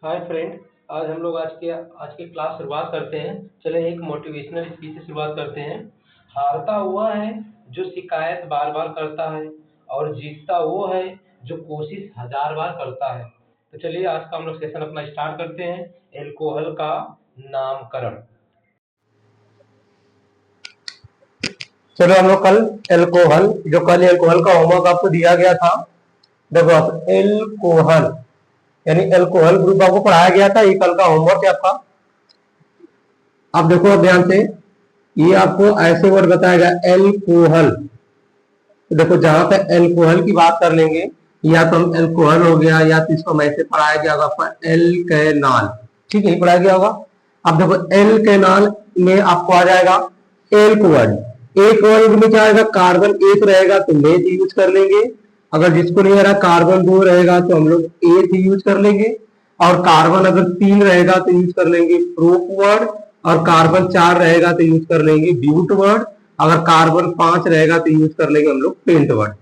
Hi friend. आज के class शुरुआत करते हैं। चले एक मोटिवेशनल स्पीच से शुरुआत करते हैं। हारता हुआ है जो शिकायत बार बार करता है, और जीतता वो है जो कोशिश हजार बार करता है। तो चलिए आज का हम लोग सेशन अपना स्टार्ट करते हैं। एल्कोहल का नामकरण। चलो हम लोग कल एल्कोहल का होमवर्क आपको दिया गया था। देखो आप एल्कोहल यानी एल्कोहल ग्रुप आपको पढ़ाया गया था। ये कल का होमवर्क है आपका। अब देखो अब ध्यान से, ये आपको ऐसे वर्ड बताएगा एल्कोहल। तो देखो जहां पे एल्कोहल की बात कर लेंगे, या तो हम एल्कोहल हो गया, या तो इसको हम ऐसे पढ़ाया गया होगा आपका एल्केनॉल। ठीक है, ये पढ़ाया गया होगा। अब देखो एल्केनॉल में आपको आ जाएगा एल्क वर्ड। एक वर्ड में क्या आएगा, कार्बन एक रहेगा तो मेथ यूज कर लेंगे। अगर जिसको नहीं आ रहा कार्बन दो रहेगा तो हम लोग एथ यूज कर लेंगे। और कार्बन अगर तीन रहेगा तो यूज कर लेंगे प्रोप वर्ड। और कार्बन चार रहेगा तो यूज कर लेंगे ब्यूट वर्ड। अगर कार्बन पांच रहेगा तो यूज कर लेंगे हम लोग पेंट वर्ड।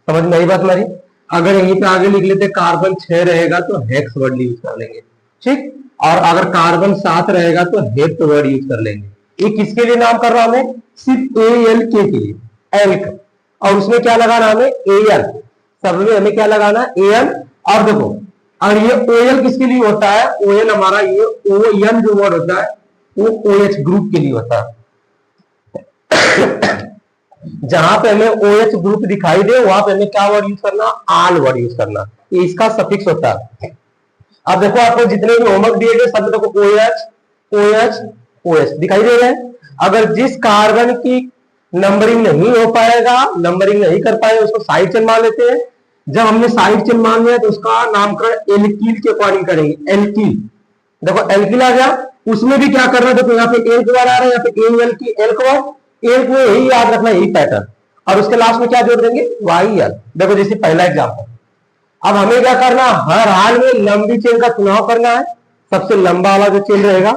समझ में आई बात हमारी। अगर यहीं पे आगे लिख लेते कार्बन छह रहेगा तो हेक्स वर्ड यूज कर लेंगे। ठीक। और अगर कार्बन सात रहेगा तो हेप्ट वर्ड यूज कर लेंगे। ये किसके लिए नाम कर रहा हूं मैं, सिर्फ ए एल के लिए, एल्क। और उसमें क्या लगाना हमें, एल। सब में हमें क्या लगाना है, एल। और देखो, और ये ओएल किसके लिए होता है, ओएल हमारा ये ओ एन जो वर्ड होता है वो ओएच ग्रुप के लिए होता है। जहां पे हमें OH ग्रुप दिखाई दे वहां पे हमें क्या वर्ड यूज करना, आल वर्ड यूज करना। ये इसका सफिक्स होता है। अब देखो आपको जितने भी होमवर्क दिए गए सब देखो OH OH OH दिखाई दे रहे हैं। अगर जिस कार्बन की नंबरिंग नहीं हो पाएगा, नंबरिंग नहीं कर पाए, उसको साइड चेन मान लेते हैं। जब हमने साइड चेन मान लिया तो उसका नामकरण एल्कील के अकॉर्डिंग करेंगे। एल्कील, देखो एल्कील आ गया। उसमें भी क्या करना है, देखो यहाँ पे एल्क वर्ड आ रहा है, यहाँ पे एल की एल्क वर्ड। एक में यही याद रखना, यही पैटर्न। और उसके लास्ट में क्या जोड़ देंगे, वाई एल। देखो जैसे पहला एग्जाम्पल। अब हमें क्या करना, हर हाल में लंबी चेन का चुनाव करना है, सबसे लंबा वाला जो चेन रहेगा।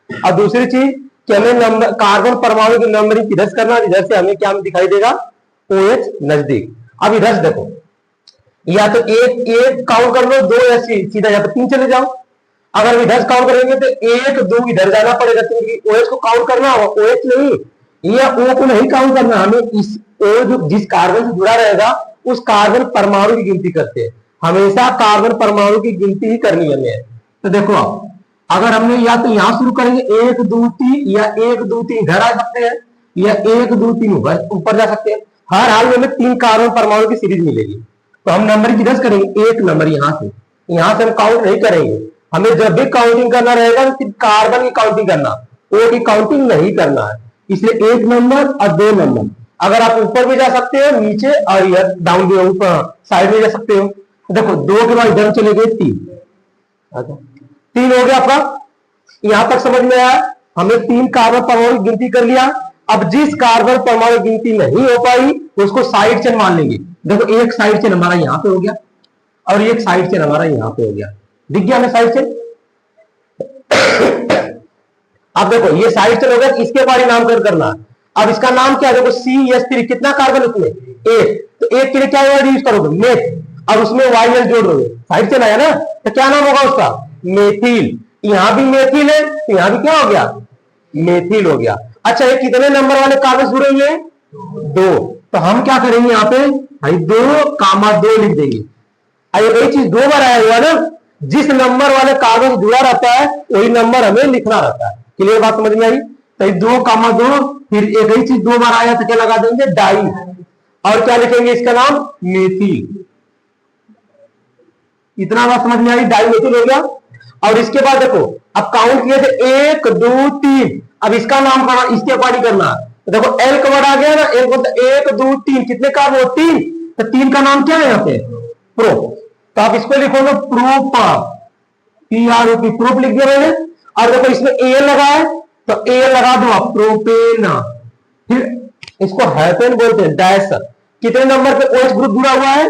और दूसरी चीज कि हमें नंबर कार्बन परमाणु की नंबरिंग किधर से करना है, इधर से हमें क्या दिखाई देगा, OH नजदीक। अब इधर से देखो, या तो एक एक काउंट कर लो, दो या सीधा या तो तीन चले जाओ। अगर इधर से काउंट करेंगे तो एक दो इधर जाना पड़ेगा, क्योंकि OH को काउंट करना होगा, OH नहीं, या O को नहीं काउंट करना। हमें इस O जो जिस कार्बन से जुड़ा रहेगा उस कार्बन परमाणु की गिनती करते हैं। हमेशा कार्बन परमाणु की गिनती ही करनी है हमें। तो देखो आप, अगर हमने या तो यहां शुरू करेंगे एक दो तीन, या एक दो तीन इधर आ सकते हैं, या एक दो तीन ऊपर जा सकते हैं। हर हाल में हमें तीन कार्बन परमाणु की सीरीज मिलेगी। तो हम नंबर किधर से करेंगे, एक नंबर यहां से हम काउंट नहीं करेंगे। हमें जब भी काउंटिंग करना रहेगा तो सिर्फ कार्बन की काउंटिंग करना, O की काउंटिंग नहीं करना है। इसलिए एक नंबर और दो नंबर। अगर आप ऊपर भी जा सकते हो, नीचे और इधर डाउन भी ऊपर साइड में जा सकते हो। देखो दो के बाद इधर चले गए तीन, तीन हो गया आपका। यहां तक समझ में आया। हमने तीन कार्बन परमाणु की गिनती कर लिया। अब जिस कार्बन परमाणु की गिनती नहीं हो पाई उसको साइड चेन मान लेंगे। देखो एक साइड चेन हमारा यहां पे हो गया, और एक साइड चेन हमारा यहां पे हो गया। दिख गया हमें साइड चेन। अब देखो ये साइड चेन हो गया, इसके बारे नामकरण करना। अब इसका नाम क्या है, देखो CH3, कितना कार्बन उसमें, एक। तो एक के लिए क्या वर्ड यूज करोगे, मेथ। और उसमें YL जोड़ दोगे, साइड चेन आया ना, तो क्या नाम होगा उसका, मेथिल। यहां भी मेथिल है तो यहां भी क्या हो गया, मेथिल हो गया। अच्छा ये कितने नंबर वाले कागज जुड़े हुए हैं, दो। तो हम क्या करेंगे यहाँ पे, भाई 2, 2 लिख देंगे। वही चीज दो बार आया हुआ ना, जिस नंबर वाले कागज जुड़ा रहता है वही नंबर हमें लिखना रहता है। क्लियर बात समझ में आई। तो 2, 2, फिर एक ही चीज दो बार आया तो क्या लगा देंगे, डाई। और क्या लिखेंगे, इसका नाम मेथिल। इतना बात समझ में आई, डाई मेथिल हो गया। और इसके बाद देखो, अब काउंट किए थे 1, 2, 3। अब इसका नाम करना, इसके अकॉर्डिंग करना। तो देखो एल का वर्ड आ गया ना, एल मतलब 1, 2, 3, कितने कार्बन, तीन। तो तीन का नाम क्या है यहाँ पे, प्रो। तो आप इसको लिखोगे प्रोप, PROP, प्रोप लिख दिया मैंने। और देखो इसमें एल लगा है तो एल लगा दो आप, प्रोपेन। फिर इसको हेपेन बोलते हैं, डैश। कितने नंबर पे OH ग्रुप जुड़ा हुआ है,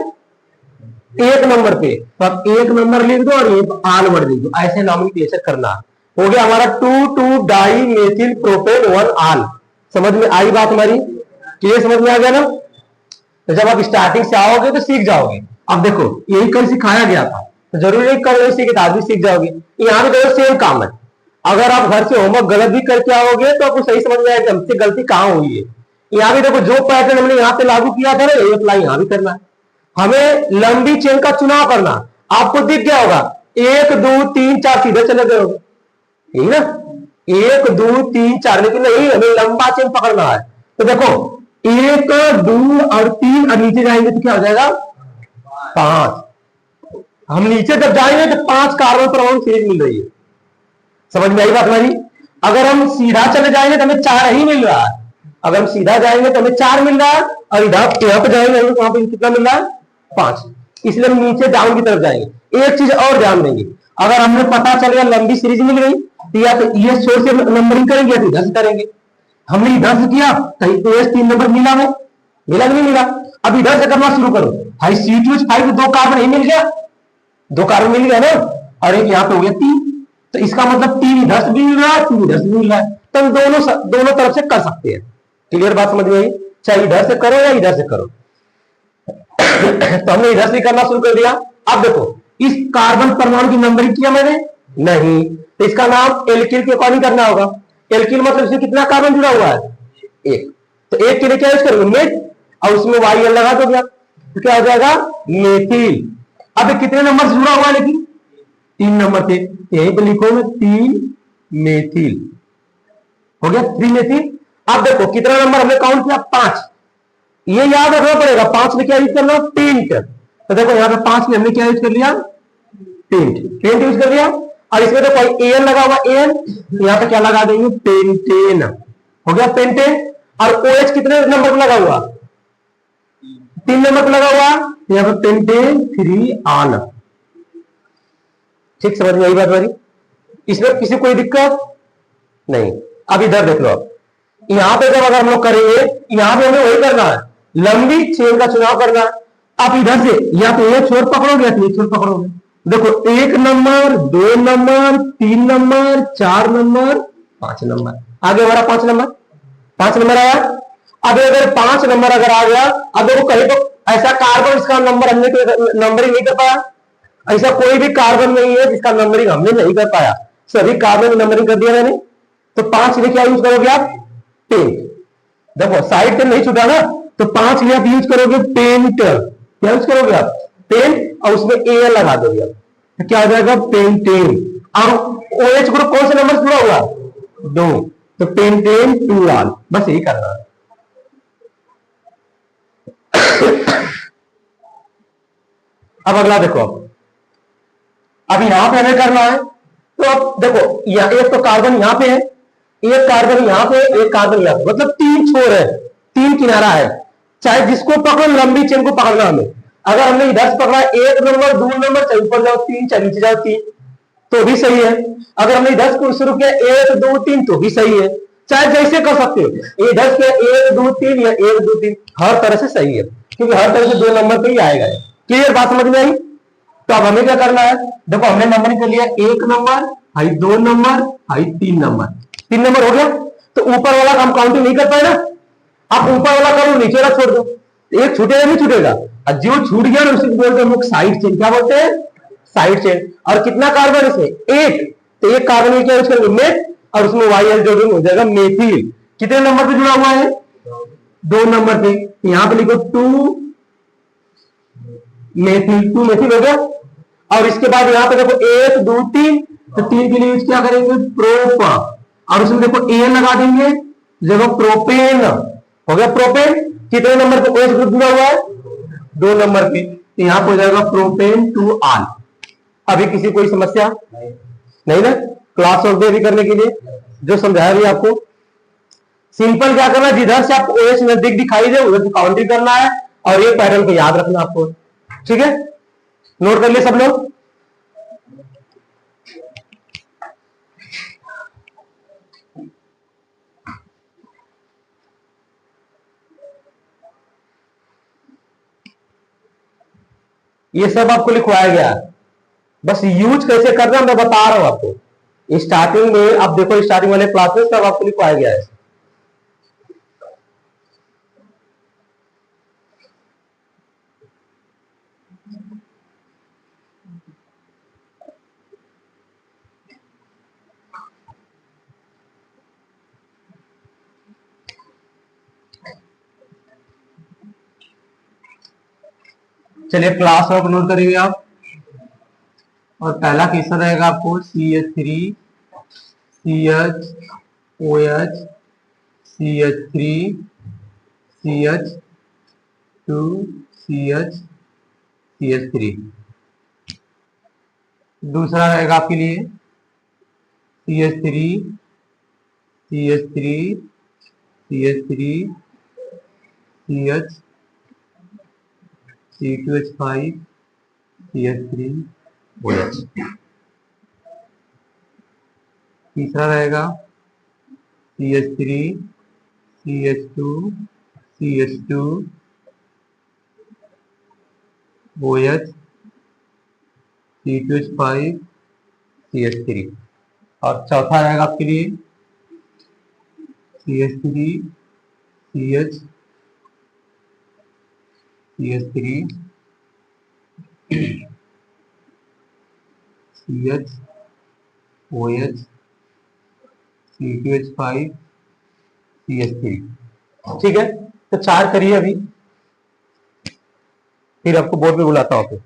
एक नंबर पे। तो आप एक नंबर लिख दो और ये आल वर्ड लिख दो, ऐसे नॉमिनेशन करना। हो गया हमारा 2, 2 डाई मेथिल प्रोपेन 1 आल। समझ में आई बात हमारी, क्लियर समझ में आ गया ना। तो जब आप स्टार्टिंग से आओगे तो सीख जाओगे। अब देखो यही कल सिखाया गया था, तो जरूरी नहीं कर सीखे तो आज भी सीख जाओगे। यहाँ पे देखो सेम काम है। अगर आप घर से होमवर्क गलत भी करके आओगे तो आपको सही समझ में आएगा हमसे गलती कहाँ हुई है। यहाँ भी देखो जो पैटर्न हमने यहाँ पे लागू किया था ना यही अप्लाई यहाँ भी करना है। हमें लंबी चेन का चुनाव करना। आपको दिख गया होगा 1 2 3 4 सीधे चले गए होगे, यही ना 1 2 3 4, लेकिन नहीं हमें लंबा चेन पकड़ना है। तो देखो 1 2 और 3 और नीचे जाएंगे तो क्या हो जाएगा 5। हम नीचे जब जाएंगे तो 5 कार्बन परमाणु सीरीज मिल रही है। समझ में आई बात हमारी। अगर हम सीधा चले जाएंगे तो हमें 4 ही मिल रहा है। अगर हम सीधा जाएंगे तो हमें 4 मिल रहा है और इधर यहाँ पे जाएंगे तो वहां पे कितना मिल रहा है 5। इसलिए हम नीचे डाउन की तरफ जाएंगे। एक चीज और ध्यान देंगे, अगर हमें पता चल गया लंबी सीरीज मिल गई तो या तो ये छोर से नंबरिंग करेंगे या तो इधर से करेंगे। हमने इधर से किया कहीं तो 3 नंबर मिला है, मिला नहीं मिला। अब इधर से करना शुरू करो। भाई C2H5 2 कार्बन ही मिल गया, 2 कार्बन मिल गया ना, और एक यहाँ पे हो गया 3। तो इसका मतलब 3 इधर से भी मिल रहा है 3 इधर से भी मिल रहा है। तो हम दोनों तरफ से कर सकते हैं। क्लियर बात समझ में आई। चाहे इधर से करो या इधर से करो। तो हमने इधर से करना शुरू कर दिया। अब देखो इस कार्बन परमाणु की नंबरिंग किया मैंने नहीं, तो इसका नाम एल्किल के अकॉर्डिंग करना होगा। एल्किल मतलब इसमें कितना कार्बन जुड़ा हुआ है 1। तो 1 के लिए क्या यूज करोगे मेथ, और उसमें YL लगा दो, तो क्या हो जाएगा मेथिल। अब कितने नंबर से जुड़ा हुआ है लेकिन 3 नंबर से, यहीं पे लिखो मैं 3 मेथिल हो गया 3 मेथिल। अब देखो कितना नंबर हमने काउंट किया 5। ये याद रखना पड़ेगा 5 में क्या यूज करना पेंट। तो देखो यहाँ पे 5 में हमने क्या यूज कर लिया पेंट, पेंट यूज कर लिया। और इसमें तो कोई एन लगा हुआ एन, यहाँ पे क्या लगा देंगे पेंटेन, हो गया पेंटेन। और OH कितने नंबर पर लगा हुआ 3 नंबर पर लगा हुआ, यहाँ पे पेंटेन 3 आन। ठीक समझ में आई बात हमारी। इसमें किसी कोई दिक्कत नहीं। अब इधर देख लो, आप यहां पे जब अगर हम लोग करेंगे यहां पे हमें वही करना है, लंबी चेन का चुनाव करना है। आप इधर से या तो ये छोर पकड़ोगे या तो ये छोर पकड़ोगे। देखो 1 number 2 number 3 number 4 number 5 number, आगे हमारा 5 नंबर, 5 नंबर आया। अब अगर 5 नंबर अगर आ गया, अब देखो कहीं तो ऐसा कार्बन इसका नंबर हमने नंबरिंग नहीं कर पाया, ऐसा कोई भी कार्बन नहीं है जिसका नंबरिंग हमने नहीं कर पाया, सभी कार्बन नंबरिंग कर दिया मैंने। तो 5 लिए क्या यूज करोगे आप पेंट। देखो साइड से नहीं छूटा ना, तो 5 लिए आप यूज करोगे पेंट। क्या यूज करोगे आप पेंट, और उसमें ए लगा दोगे आप, तो क्या हो जाएगा पेंटेन। और OH ग्रुप कौन से नंबर से जुड़ा हुआ 2, तो पेंटेन 2 आल, बस यही करना है। अब अगला देखो, अब यहां पे हमें करना है। तो अब देखो एक तो कार्बन यहां पे है, एक कार्बन यहां पे, एक कार्बन यहां पे, मतलब 3 छोर है, 3 किनारा है। चाहे जिसको पकड़ो लंबी चेन को पकड़ना हमें। अगर हमने इधर से पकड़ा 1 नंबर 2 नंबर, चाहे ऊपर जाओ 3, चाहे नीचे जाओ 3, तो भी सही है। अगर हमने इधर से शुरू किया 1 2 3, तो भी सही है। चाहे जैसे कर सकते हो, इधर से 1 2 3 या 1 2 3, हर तरह से सही है, क्योंकि हर तरह से 2 नंबर पे ही आएगा। क्लियर बात समझ में आई। तो अब हमें क्या करना है, देखो हमने नंबरिंग कर लिया 1 number, high 2 number, high 3 number, 3 number हो गया। तो ऊपर वाला हम काउंटिंग नहीं कर पाए ना, आप ऊपर वाला करो नीचे वाला छोड़ दो, एक छूटेगा नहीं छूटेगा, और जो छूट गया ना उसे बोलते हैं हम लोग साइड चेन। क्या बोलते हैं साइड चेन। और कितना कार्बन इसमें 1, तो एक कार्बन में क्या यूज करेंगे मेथ, और उसमें YL जोड़ेंगे हो जाएगा मेथिल। कितने नंबर पे जुड़ा हुआ है 2 नंबर पे, यहां पे लिखो 2 मेथिल, 2 मेथिल हो गया। और इसके बाद यहां पे देखो 1 2 3, तो 3 के लिए यूज क्या करेंगे प्रोप, और उसमें देखो ए लगा देंगे, देखो प्रोपेन हो गया प्रोपेन। कितने नंबर पे OH ग्रुप जुड़ा हुआ है 2 नंबर पे, तो यहां पर हो जाएगा प्रोपेन 2 आल। अभी किसी कोई समस्या नहीं ना, क्लास ऑफ डे करने के लिए जो समझाया भी आपको। सिंपल क्या करना, जिधर से आपको OH नजदीक दिखाई दे उधर से काउंटिंग करना है, और ये पैटर्न को याद रखना आपको। ठीक है, नोट कर लिए सब लोग। ये सब आपको लिखवाया गया है, बस यूज कैसे करना मैं बता रहा हूं आपको। स्टार्टिंग में आप देखो, स्टार्टिंग वाले क्लास में सब आपको लिखवाया गया है। चलिए क्लास वर्क नोट करेंगे आप। और पहला क्वेश्चन रहेगा आपको CH3 CH OH CH3 CH2 CH CH3। दूसरा रहेगा आपके लिए CH3 CH3 CH3 CH C2H5 CH3 OH। तीसरा रहेगा CH3 CH2 CH2 OH C2H5 CH3। और चौथा रहेगा आपके लिए CH3 CH CH3 CH OH C2H5 CH3। ठीक है, तो 4 करिए अभी, फिर आपको बोर्ड पे बुलाता हूं।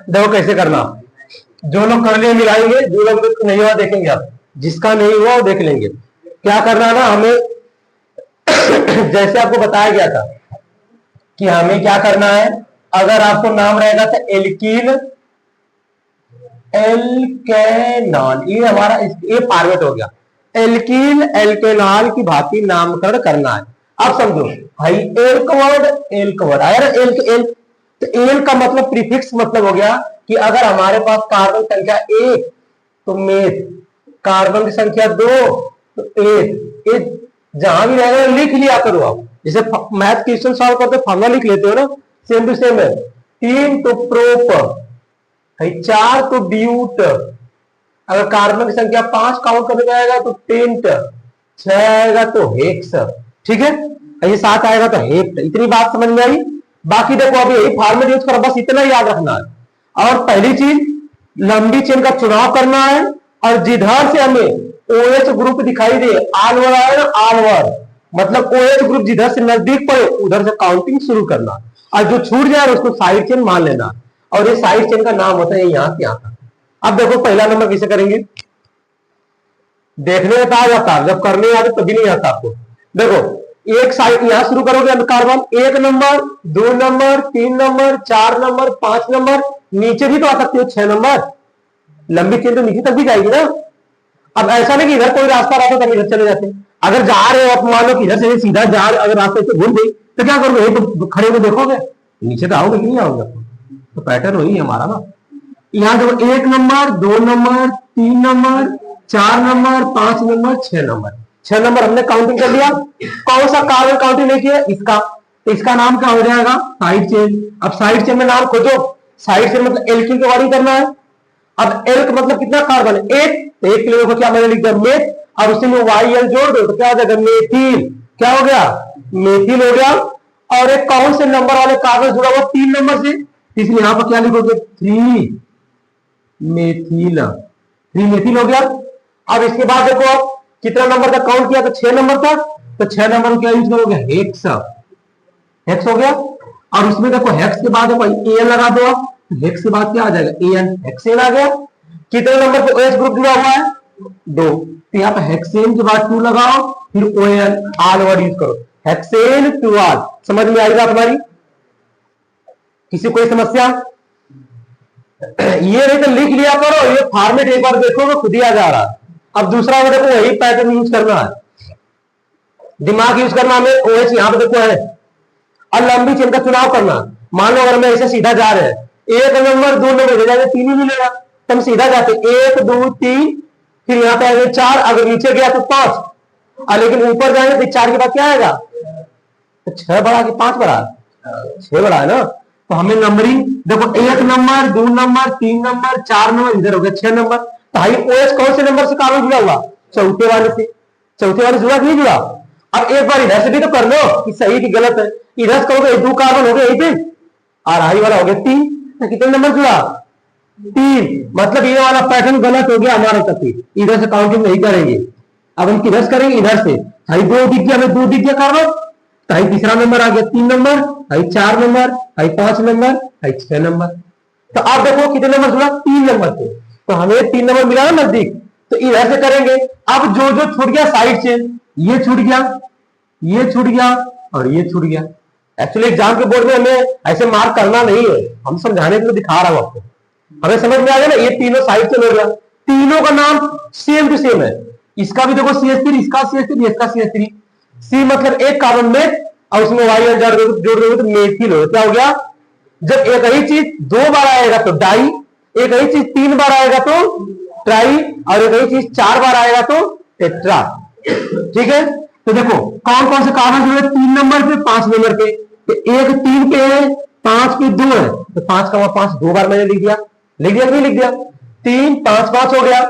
देखो कैसे करना, जो लोग कर लिए मिलाएंगे, जो लोग नहीं हुआ देखेंगे आप, जिसका नहीं हुआ वो देख लेंगे। क्या करना है ना हमें जैसे आपको बताया गया था कि हमें क्या करना है, अगर आपको नाम रहेगा तो एल्कीन एल्केनॉल, ये हमारा ये फॉर्मेट हो गया। एल्कीन एल्केनॉल की भांति नामकरण करना है। अब समझो भाई, एल्क वर्ड आया ना, एल्क एल्क, तो एल का मतलब प्रीफिक्स मतलब हो गया कि अगर हमारे पास कार्बन संख्या 1 तो मेथ, कार्बन की संख्या 2 तो एथ, जहां भी रहेगा लिख लिया करो आप। जैसे मैथ क्वेश्चन सॉल्व करते फॉर्मूला लिख लेते हो ना, सेम टू सेम है। 3 तो प्रोप, 4 तो ब्यूट, अगर कार्बन की संख्या 5 काउंट करने जाएगा तो टेंट, 6 आएगा तो हेक्स, ठीक है, ये 7 आएगा तो हेक्ट। इतनी बात समझ में आई। बाकी देखो अभी यही फॉर्मेट यूज करो, बस इतना याद रखना है। और पहली चीज लंबी चेन का चुनाव करना है, और जिधर से हमें OH ग्रुप दिखाई दे, आलवर आए ना, आलवर मतलब OH ग्रुप जिधर से नजदीक पड़े उधर से काउंटिंग शुरू करना, और जो छूट जाए उसको साइड चेन मान लेना। और ये साइड चेन का नाम होता है यहां से यहां तक। अब देखो पहला नंबर कैसे करेंगे, देखने में आ जाता है, जब करने आते तभी नहीं आता आपको। देखो एक साइड यहां शुरू करोगे carbon, 1 number 2 number 3 number 4 number 5 number, नीचे भी तो आ सकते हो 6 नंबर, लंबी चेन तो नीचे तक भी जाएगी ना। अब ऐसा नहीं कि इधर कोई रास्ता रहता तब इधर चले जाते, अगर जा रहे हो आप, मान लो कि इधर से सीधा जा रहे, अगर रास्ते से भूल गई तो क्या करोगे, तो खड़े होकर देखोगे, नीचे तो आओगे कि नहीं आओगे, तो पैटर्न वही है हमारा ना। यहाँ देखो 1 number 2 number 3 number 4 number 5 number 6 number, 6 number हमने काउंटिंग कर लिया। कौन सा कार्बन काउंटिंग नहीं किया, इसका, तो इसका नाम क्या हो जाएगा, साइड चेन। अब साइड चेन में नाम खोजो, साइड चेन मतलब एल्कीन की वारी करना है। अब एल्क मतलब कितना कार्बन है, 1, तो 1 के लिए देखो क्या मैंने लिख दिया मेथ, और उसी में YL जोड़ दो तो क्या हो जाएगा मेथिल, क्या हो गया मेथिल हो गया। और एक कौन से नंबर वाले कार्बन जुड़ा हुआ 3 नंबर से, इसलिए यहां पर क्या लिखोगे 3 मेथिल, 3 मेथिल हो गया। अब इसके बाद देखो आप कितना नंबर तक काउंट किया, तो 6 नंबर तक, तो 6 नंबर में क्या यूज करोगे हेक्स, हेक्स हो गया। और उसमें देखो हेक्स के बाद एन लगा दो आप, हेक्स के बाद क्या आ जाएगा एन, हेक्सेन आ गया। कितने नंबर पे OH ग्रुप जुड़ा हुआ है 2, तो यहाँ पे हेक्सेन के बाद 2 लगाओ, फिर ON आल वर्ड यूज करो, हेक्सेन 2 आल। समझ में आएगा तुम्हारी, किसी कोई समस्या? ये नहीं तो लिख लिया करो, ये फॉर्मेट एक बार देखोगे खुद ही आ जा रहा। अब दूसरा वो देखो वही पैटर्न यूज करना है, दिमाग यूज करना हमें। OH यहाँ पे देखो है, और लंबी चेन का चुनाव करना। मान लो अगर मैं ऐसे सीधा जा रहे हैं, 1 नंबर 2 नंबर दे जाएंगे, 3 ही मिलेगा, तो हम सीधा जाते 1 2 3, फिर यहाँ पे आएंगे 4, अगर नीचे गया तो 5, और लेकिन ऊपर जाएंगे तो 4 के बाद क्या आएगा, तो 6 बड़ा कि 5 बड़ा, 6 बड़ा है ना। तो हमें नंबरिंग देखो 1 नंबर 2 नंबर 3 नंबर 4 नंबर इधर हो गया 6 नंबर। तो हाई ओएस कौन से नंबर से कार्बन जुड़ा हुआ? चौथे वाले से। चौथे वाले जुड़ा कि नहीं जुड़ा? अब एक बार इधर से भी तो कर लो कि सही कि गलत है। इधर से कहोगे 2 कार्बन हो गए यहीं पे और हाई वाला हो गया 3, तो कितने नंबर जुड़ा? 3। मतलब ये वाला पैटर्न गलत हो गया हमारे तक। इधर से काउंटिंग नहीं करेंगे। अब हम किधर से करेंगे? इधर से। हाई 2 दिख गया, हमें 2 दिख गया कार्बन, तो हाई तीसरा नंबर आ गया 3 number, high 4 number, high 5 number, high 6 number. तो आप देखो कितने नंबर जुड़ा? 3 नंबर पे। तो हमें 3 नंबर मिला ना नजदीक, तो इधर से करेंगे। अब जो जो छूट गया साइड से, ये छूट गया, ये छूट गया और ये छूट गया। एक्चुअली एग्जाम के बोर्ड में हमें ऐसे मार्क करना नहीं है, हम समझाने के लिए दिखा रहा हूं आपको। हमें समझ में आ गया ना, ये तीनों साइड से ले गया, तीनों का नाम सेम टू सेम है। इसका भी देखो CH3, इसका CH3, इसका CH3। सी मतलब एक कार्बन में और उसमें वाई जोड़ दोगे तो मेथिल हो। क्या हो गया? जब एक ही चीज 2 बार आएगा तो डाई, एक ही चीज 3 बार आएगा तो ट्राई, और एक ही चीज 4 बार आएगा तो टेट्रा। ठीक है, तो देखो कौन कौन से कार्बन जुड़े? 3 नंबर पे, 5 नंबर पे। तो एक 3 पे है, 5 पे 2 है, तो 5 का 5 2 बार मैंने लिख दिया। लिख दिया नहीं लिख दिया? 3 5 5 हो गया।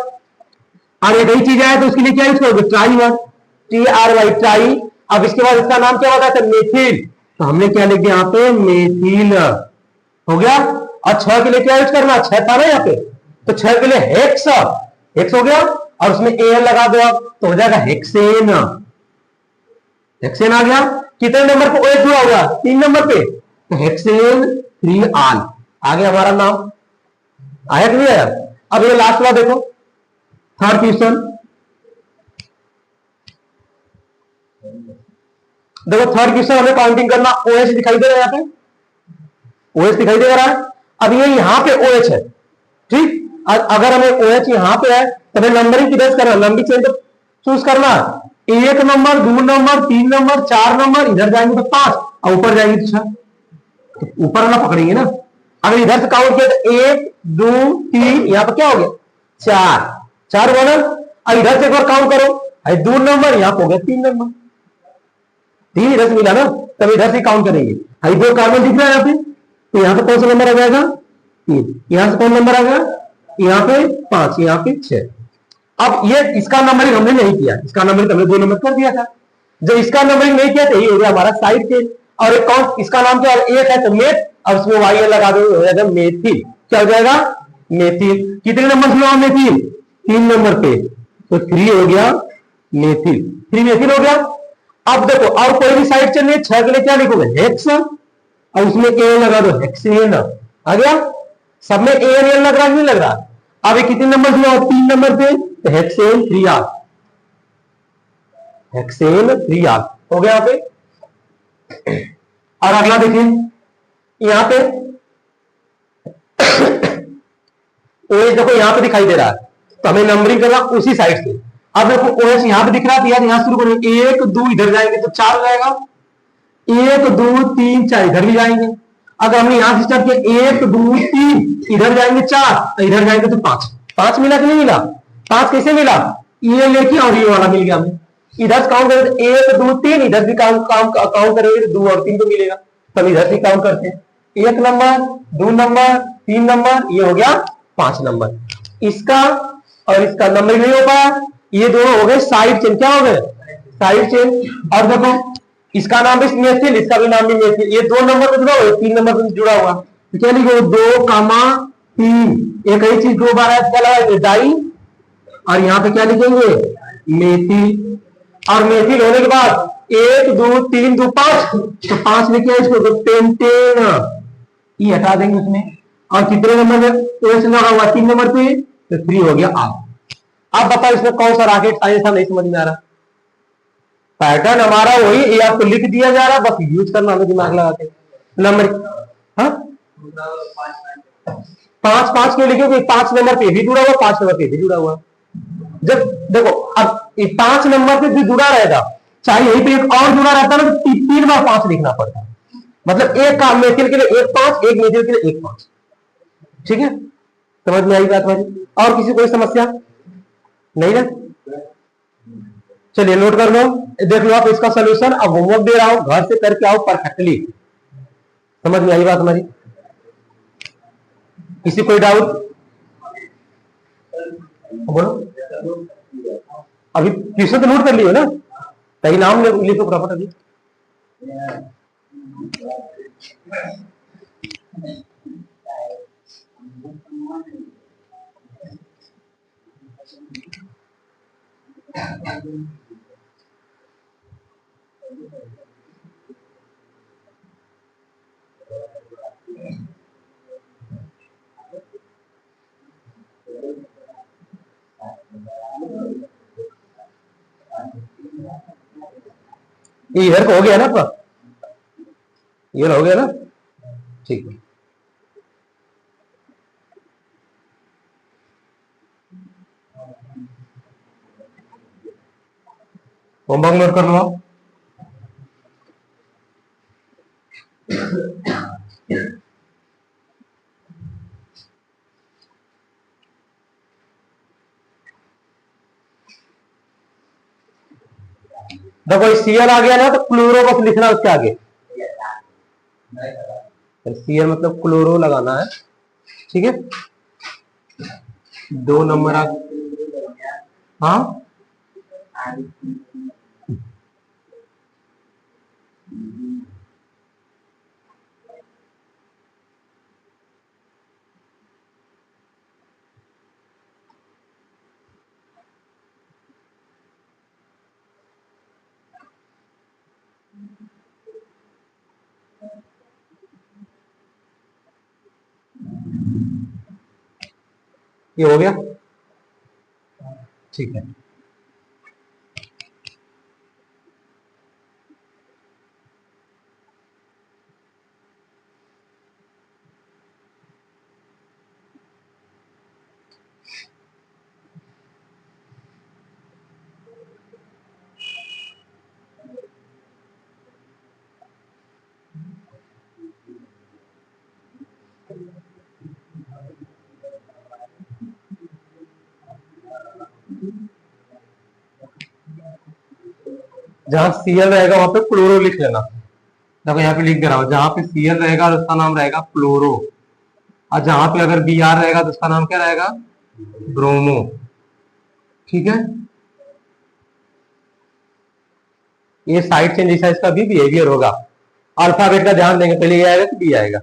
और एक ही चीज आए तो उसके लिए क्या यूज करोगे? Try word, TRY try. अब इसके बाद इसका नाम क्या होता है? मेथिल। तो हमने क्या लिख दिया यहाँ पे? मेथिल हो गया। और 6 के लिए क्या यूज करना? 6 था ना यहाँ पे, तो 6 के लिए हेक्स, हेक्स हो गया और उसमें AL लगा दो आप तो हो जाएगा हेक्सेन। हेक्सेन आ गया। कितने नंबर पे OH जुड़ा हुआ? 3 नंबर पे, तो हेक्सेन 3 आल आ गया हमारा नाम। आया कि नहीं आया? अब ये लास्ट वाला देखो, थर्ड क्वेश्चन देखो। थर्ड क्वेश्चन हमें काउंटिंग करना। OH दिखाई दे रहा है यहाँ पे, OH दिखाई दे रहा है। अब ये यहाँ पे OH है, ठीक। अगर हमें OH यहाँ पे है तो हमें नंबरिंग किधर करना? लंबी चेन तो चूज करना। 1 नंबर 2 नंबर 3 नंबर 4 नंबर, इधर जाएंगे तो 5 और ऊपर जाएंगे तो 6, तो ऊपर वाला पकड़ेंगे ना। अगर इधर से काउंट किया तो 1 2 3, यहाँ पर क्या हो गया? 4 4 हुआ ना। अब इधर से एक बार काउंट करो, 2 नंबर, यहाँ पे हो गया 3 नंबर, 3 इधर से मिला ना, तब इधर से काउंट करेंगे। 2 कार्बन दिख रहा है यहाँ पे, तो यहाँ पे कौन सा नंबर आ जाएगा? 3। यहाँ से कौन नंबर आ गया? यहाँ पे 5, यहाँ पे 6। अब ये इसका नंबरिंग हमने नहीं किया, इसका नंबरिंग हमने 2 नंबर कर दिया था। जब इसका नंबरिंग नहीं किया तो ये हो गया हमारा साइड चेन। और एक कौन, इसका नाम क्या है? 1 है तो मेथ, और उसमें YL लगा दो हो जाएगा मेथिल। क्या हो जाएगा? मेथिल। कितने नंबर जुड़ा हुआ मेथिल? 3 नंबर पे, तो 3 हो गया मेथिल, 3 मेथिल हो गया। अब देखो और कोई भी साइड चेन नहीं, 6 के लिए क्या लिखोगे? हेक्स, और उसमें AL लगा दो, हेक्सेन आ गया। सब में AL लग रहा है नहीं लग रहा? अब कितने नंबर जुड़ा हुआ? 3 नंबर पे, तो हेक्सेन 3R, हेक्सेन 3R हो गया यहाँ पे। और अगला देखिए यहाँ पे OH देखो यहाँ पे दिखाई दे रहा है, तो हमें नंबरिंग करना उसी साइड से। अब देखो OH यहाँ पे दिख रहा है, तो यहाँ शुरू करेंगे। 1 2 इधर जाएंगे तो 4 हो जाएगा, 1 2 3 4 इधर भी जाएंगे। अगर हमने यहां से स्टार्ट किया 1 2 3 इधर जाएंगे 4, इधर जाएंगे तो 5, 5 मिला कि नहीं मिला? 5 कैसे मिला? ये लेके और ये वाला मिल गया हमें। इधर काउंट करेंगे 1 2 3, इधर भी काउंट करेंगे 2 और 3 तो मिलेगा, तब इधर से काउंट करते हैं। 1 नंबर 2 नंबर 3 नंबर, ये हो गया 5 नंबर। इसका और इसका नंबर नहीं हो पाया, ये दोनों हो गए साइड चेन। क्या हो गए? Side chain. और देखो इसका नाम भी मेथिल, इसका भी नाम भी मेथिल। ये 2 नंबर पे जुड़ा हुआ, 3 नंबर पे जुड़ा हुआ, तो क्या लिखो? 2 3। एक ही चीज 2 बार है, क्या लगाएंगे? डाई, और यहाँ पे क्या लिखेंगे? मेथिल। और मेथिल होने के बाद 1 2 3 2 5, तो 5 लिखे इसको तो पेंटेन, ये हटा देंगे उसमें। और कितने नंबर में OH लगा हुआ? 3 नंबर पे, तो 3 हो गया आप। अब बताओ इसमें कौन सा रॉकेट साइंस था? नहीं समझ में आ रहा। पैटर्न हमारा वही, ये आपको लिख दिया जा रहा, बस यूज करना हमें दिमाग लगा के। नंबर 5 5 क्यों लिखे? 5 नंबर पे भी जुड़ा हुआ, 5 नंबर पे भी जुड़ा हुआ। जब देखो अब 5 नंबर पे भी जुड़ा रहेगा, चाहे यहीं पे एक और जुड़ा रहता ना, तो 3 बार 5 लिखना पड़ता। मतलब एक काम मेथिल के लिए 1 5, एक मेथिल के लिए 1 5। ठीक है, समझ में आई बात हमारी? और किसी कोई समस्या नहीं ना? चलिए नोट कर लो, देख लो आप इसका सोल्यूशन। अब होमवर्क दे रहा हूं, घर से करके आओ परफेक्टली। समझ में आई बात हमारी? किसी कोई डाउट? बोलो। अभी क्वेश्चन तो नोट कर लियो ना, कहीं नाम लिखो फटाफट अभी। ये इधर को हो गया ना आपका, ये हो गया ना, ठीक है। होमवर्क नोट कर लो आप। देखो सीएल आ गया ना, तो क्लोरो बस लिखना उसके आगे। सीएल मतलब क्लोरो लगाना है, ठीक है। 2 नंबर आ, हाँ ये हो गया, ठीक है। जहां सीएल रहेगा वहां पे क्लोरो लिख लेना। देखो यहाँ पे लिख दे रहा हूं, जहां पे सीएल रहेगा तो उसका नाम रहेगा क्लोरो, और जहां पे अगर बी आर रहेगा तो उसका नाम क्या रहेगा, ब्रोमो, ठीक है। ये साइड चेंज जैसा इसका भी बिहेवियर होगा। अल्फाबेट का ध्यान देंगे, पहले ये आएगा तो बी आएगा।